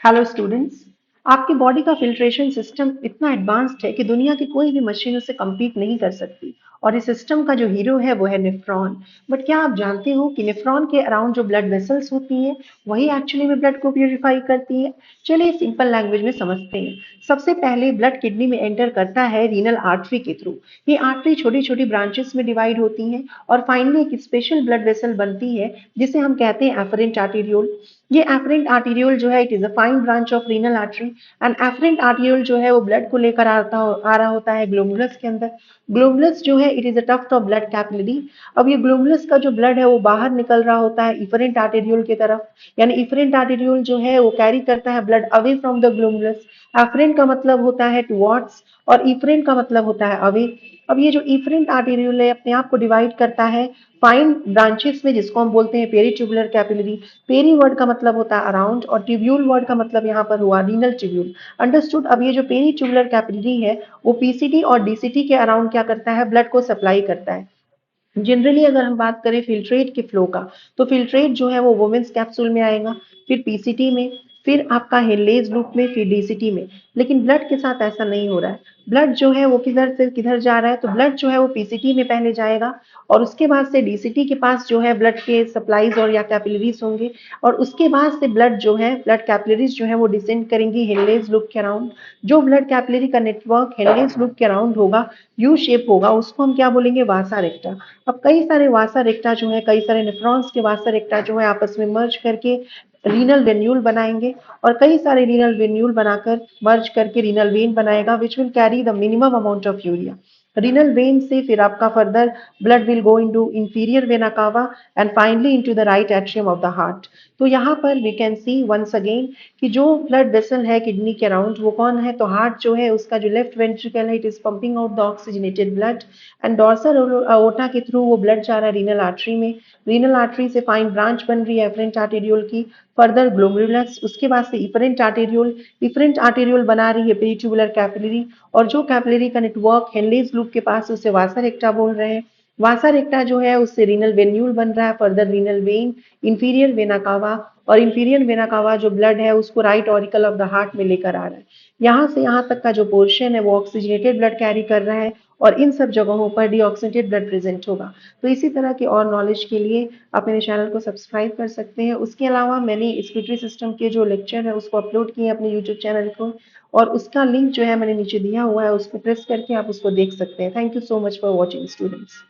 Hello students. आपकी body का filtration system इतना एडवांस्ड है कि दुनिया की कोई भी मशीन उसे compete नहीं कर सकती। और इस सिस्टम का जो हीरो है वो है नेफ्रॉन। बट क्या आप जानते हो कि नेफ्रॉन के अराउंड जो ब्लड वेसल्स होती हैं वही एक्चुअली में ब्लड को प्यूरिफाई करती है। चलिए सिंपल लैंग्वेज में समझते हैं। सबसे पहले ब्लड किडनी में एंटर करता है रीनल आर्टरी के थ्रू। ये आर्टरी छोटी छोटी ब्रांचेस में डिवाइड होती हैं और फाइनली एक स्पेशल ब्लड वेसल बनती है जिसे हम कहते हैं एफरेंट आर्टीरियोल। ये एफरेंट आर्टीरियोल जो है it is a fine branch of renal artery. And efferent arteriole जो है वो ब्लड को लेकर आ रहा होता है ग्लोमुलस के अंदर। ग्लोमुलस जो है it is a tuft of blood capillary. अब ये ग्लोमुलस का जो ब्लड है वो बाहर निकल रहा होता है इफरेंट आर्टीरियोल की तरफ। यानी इफरेंट आर्टीरियोल जो है वो कैरी करता है blood away from the glomerulus. Efferent का मतलब होता है टुवर्ड्स और इफरेंट का मतलब होता है अवे। अब ये जो इफरेंट आर्टीरियोल है अपने आप को डिवाइड करता है फाइन ब्रांचेस में जिसको हम बोलते हैं पेरीट्यूबुलर कैपिलरी। पेरी वर्ड का मतलब होता है अराउंड और ट्यूब्यूल वर्ड का मतलब यहाँ पर हुआ रीनल ट्यूब्यूल। अंडरस्टूड। अब ये जो पेरी ट्यूबुलर कैपिलरी है वो पीसीटी और डीसीटी के अराउंड क्या करता है ब्लड को सप्लाई करता है। जनरली अगर हम बात करें फिल्ट्रेट के फ्लो का तो फिल्ट्रेट जो है वो वुमेन्स कैप्सूल में आएगा, फिर पीसीटी में, फिर आपका हेलेज लूप में, फिर डीसीटी में। लेकिन ब्लड के साथ ऐसा नहीं हो रहा है। ब्लड जो है वो किधर से किधर जा रहा है तो ब्लड जो है वो पीसीटी में पहले जाएगा और उसके बाद से डीसीटी के पास जो है ब्लड के सप्लाईज और या कैपिलरीज होंगे और उसके बाद से ब्लड जो है ब्लड कैपिलरीज जो है वो डिसेंड करेंगी हेलेज लूप के अराउंड। जो ब्लड कैपिलरी का नेटवर्क हेलेज लूप के अराउंड होगा यू शेप होगा उसको हम क्या बोलेंगे वासा रेक्टा। अब कई सारे वासा रेक्टा जो है कई सारे नेफ्रॉन्स के वासा रेक्टा जो है आपस में मर्ज करके रीनल वेन्यूल बनाएंगे और कई सारे रीनल वेन्यूल बनाकर मर्ज करके रीनल वेन बनाएगा which will carry the minimum amount of urea. Renal vein से फिर आपका further blood will go into inferior vena cava and finally into the right atrium of the heart. तो यहाँ पर we can see once again कि जो blood vessel है kidney के अराउंड वो कौन है तो हार्ट जो है उसका जो लेफ्ट वेंट्रिकल है it is pumping out the oxygenated blood and dorsal अओर्टा के थ्रू वो ब्लड जा रहा है रीनल आर्टरी में। रीनल आर्टरी से फाइन ब्रांच बन रही है एफरेंट आर्टेरियोल की। फर्दर ग्लोमेरुलस उसके बाद से इफरेंट आर्टेरियोल बना रही है पेरिट्यूबुलर कैपिलरी और जो कैपिलरी का नेटवर्क हेनलेज लूप के पास उसे वासा रेक्टा बोल रहे हैं। वासा रेक्टा जो है उससे रीनल वेन्यूल बन रहा है further renal vein inferior vena cava और इंफीरियर वेना कावा जो ब्लड है उसको right auricle of the heart में लेकर आ रहा है। यहाँ से यहाँ तक का जो पोर्शन है वो ऑक्सीजनेटेड ब्लड कैरी कर रहा है और इन सब जगहों पर डीऑक्सीजनेटेड ब्लड प्रेजेंट होगा। तो इसी तरह की और नॉलेज के लिए आप मेरे चैनल को सब्सक्राइब कर सकते हैं। उसके अलावा मैंने स्पीटरी सिस्टम के जो लेक्चर है उसको अपलोड किए अपने यूट्यूब चैनल को और उसका लिंक जो है मैंने नीचे दिया हुआ है उस पर प्रेस करके आप उसको देख सकते हैं। Thank you so much for watching students.